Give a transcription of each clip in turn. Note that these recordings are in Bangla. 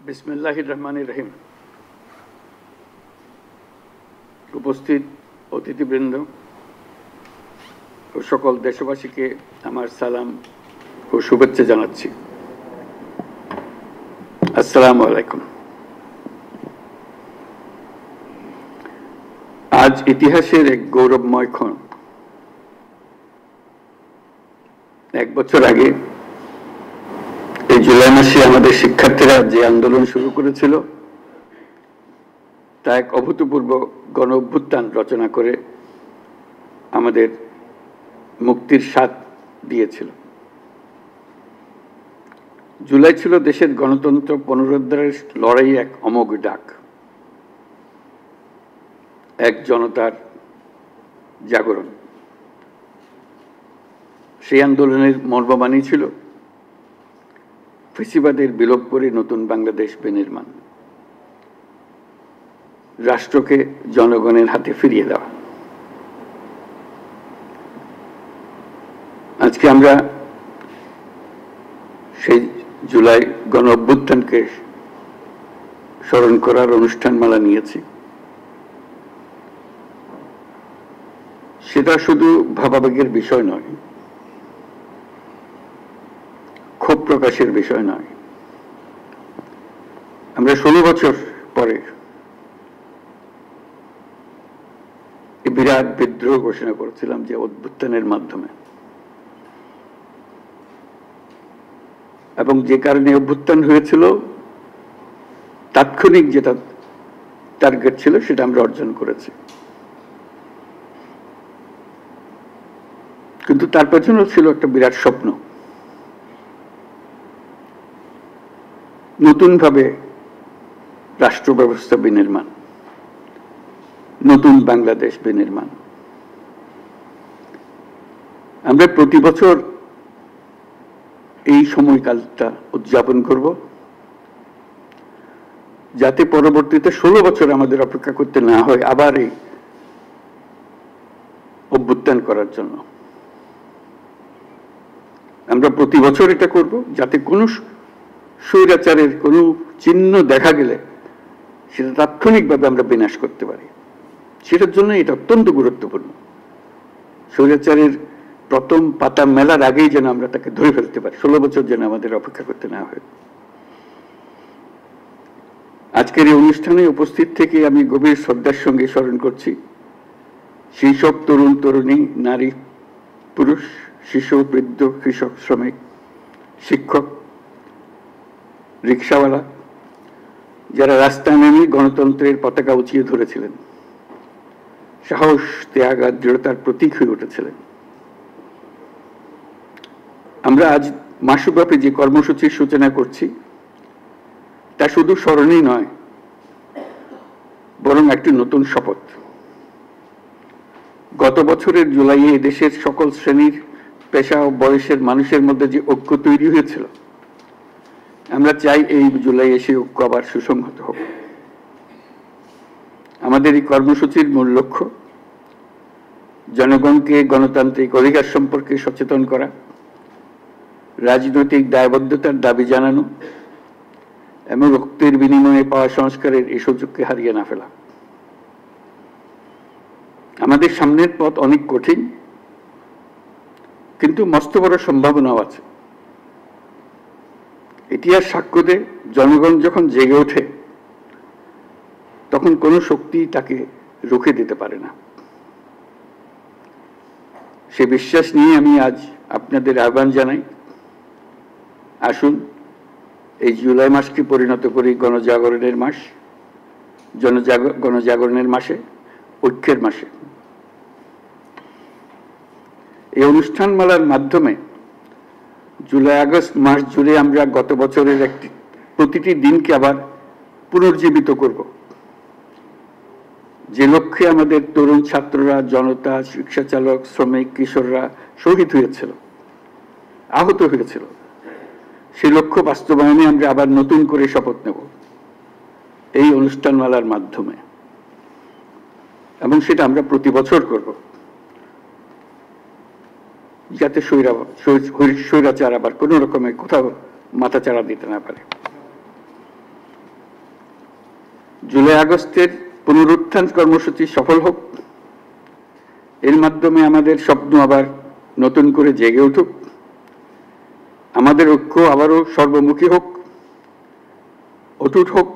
বিসমিল্লাহির রহমানির রহিম। উপস্থিত অতিথিবৃন্দ ও সকল দেশবাসীকে আমার সালাম ও শুভেচ্ছা জানাচ্ছি। আসসালামু আলাইকুম। আজ ইতিহাসের এক গৌরবময় ক্ষণ। 1 বছর আগে এই জুলাই মাসে আমাদের শিক্ষার্থীরা যে আন্দোলন শুরু করেছিল তা এক অভূতপূর্ব গণ অভ্যুত্থান রচনা করে আমাদের মুক্তির স্বাদ দিয়েছিল। জুলাই ছিল দেশের গণতন্ত্র পুনরুদ্ধারের লড়াই এক অমোঘ ডাক, এক জনতার জাগরণ। সেই আন্দোলনের মর্মবাণী ছিল ফ্যাসিবাদের বিলোপ করে নতুন বাংলাদেশ বিনির্মাণ, রাষ্ট্রকে জনগণের হাতে ফিরিয়ে দেওয়া। আজকে আমরা সেই জুলাই গণ অভ্যুত্থানকে স্মরণ করার অনুষ্ঠানমালা নিয়েছি। সেটা শুধু ভাবাবেগের বিষয় নয়, ক্ষোভ প্রকাশের বিষয় নয়। আমরা 16 বছর পরে বিরাট বিদ্রোহ ঘোষণা করেছিলাম যে অভ্যুত্থানের মাধ্যমে, এবং যে কারণে অভ্যুত্থান হয়েছিল তাৎক্ষণিক যেটা টার্গেট ছিল সেটা আমরা অর্জন করেছি। কিন্তু তার পেছনেও ছিল একটা বিরাট স্বপ্ন, নতুনভাবে রাষ্ট্র ব্যবস্থা বিনির্মাণ, নতুন বাংলাদেশ বিনির্মাণ। আমরা প্রতি বছর এই সময়কালটা উদযাপন করব, যাতে পরবর্তীতে 16 বছর আমাদের অপেক্ষা করতে না হয় আবার এই অভ্যুত্থান করার জন্য। আমরা প্রতি বছর এটা করব, যাতে কোনো স্বৈরাচারের কোনো চিহ্ন দেখা গেলে সেটা তাৎক্ষণিকভাবে আমরা বিনাশ করতে পারি। সেটার জন্য এটা অত্যন্ত গুরুত্বপূর্ণ। স্বৈরাচারের প্রথম পাতা মেলার আগেই যেন আমরা তাকে ধরে ফেলতে পারি, 16 বছর যেন আমাদের অপেক্ষা করতে না হয়। আজকের এই অনুষ্ঠানে উপস্থিত থেকে আমি গভীর শ্রদ্ধার সঙ্গে স্মরণ করছি সেই সব তরুণ তরুণী, নারী পুরুষ, শিশু, বৃদ্ধ, কৃষক, শ্রমিক, শিক্ষক, রিক্সাওয়ালা, যারা রাস্তায় নেমে গণতন্ত্রের পতাকা উঁচিয়ে ধরেছিলেন, সাহস, ত্যাগ আর দৃঢ়তার প্রতীক হয়ে উঠেছিলেন। আমরা আজ মাসব্যাপী যে কর্মসূচির সূচনা করছি তা শুধু স্মরণই নয়, বরং একটি নতুন শপথ। গত বছরের জুলাইয়ে দেশের সকল শ্রেণীর, পেশা ও বয়সের মানুষের মধ্যে যে ঐক্য তৈরি হয়েছিল, আমরা চাই এই জুলাইয়ে সেই ঐক্য আবার সুসংহত হোক। আমাদের এই কর্মসূচির মূল লক্ষ্য জনগণকে গণতান্ত্রিক অধিকার সম্পর্কে সচেতন করা, রাজনৈতিক দায়বদ্ধতার দাবি জানানো এবং রক্তের বিনিময়ে পাওয়া সংস্কারের এই সুযোগকে হারিয়ে না ফেলা। আমাদের সামনের পথ অনেক কঠিন, কিন্তু মস্ত বড় সম্ভাবনাও আছে। ইতিহাস সাক্ষ্য দেয়, জনগণ যখন জেগে ওঠে তখন কোনো শক্তি তাকে রুখে দিতে পারে না। সে বিশ্বাস নিয়ে আমি আজ আপনাদের আহ্বান জানাই, আসুন এই জুলাই মাসকে পরিণত করি গণজাগরণের মাস, গণজাগরণের মাসে, ঐক্যের মাসে। এই অনুষ্ঠানমালার মাধ্যমে জুলাই আগস্ট মাস জুড়ে আমরা গত বছরের প্রতিটি দিনকে আবার পুনর্জীবিত করব, যে লক্ষ্যে আমাদের তরুণ ছাত্ররা, জনতা, রিক্সা চালক, শ্রমিক, কিশোররা শহীদ হয়েছিল, আহত হয়েছিল। সেই লক্ষ্য বাস্তবায়নে আমরা আবার নতুন করে শপথ নেব এই অনুষ্ঠানমালার মাধ্যমে, এবং সেটা আমরা প্রতি বছর করব, যাতে স্বৈরাচার আবার কোনো রকমের কোথাও মাথাচাড়া দিতে না পারে। জুলাই আগস্টের পুনরুত্থান কর্মসূচি সফল হোক, এর মাধ্যমে আমাদের স্বপ্ন আবার নতুন করে জেগে উঠুক, আমাদের ঐক্য আবারও সর্বমুখী হোক, অটুট হোক,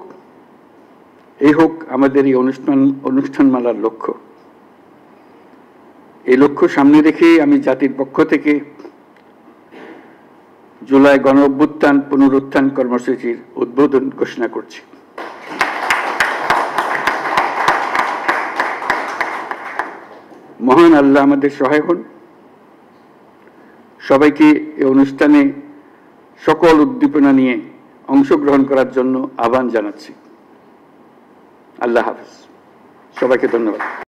এই হোক আমাদের এই অনুষ্ঠানমালার লক্ষ্য। এই লক্ষ্য সামনে রেখে আমি জাতির পক্ষ থেকে জুলাই গণ অভ্যুত্থান পুনরুত্থান কর্মসূচির উদ্বোধন ঘোষণা করছি। মহান আল্লাহ আমাদের সহায় হন। সবাইকে এই অনুষ্ঠানে সকল উদ্দীপনা নিয়ে অংশগ্রহণ করার জন্য আহ্বান জানাচ্ছি। আল্লাহ হাফেজ। সবাইকে ধন্যবাদ।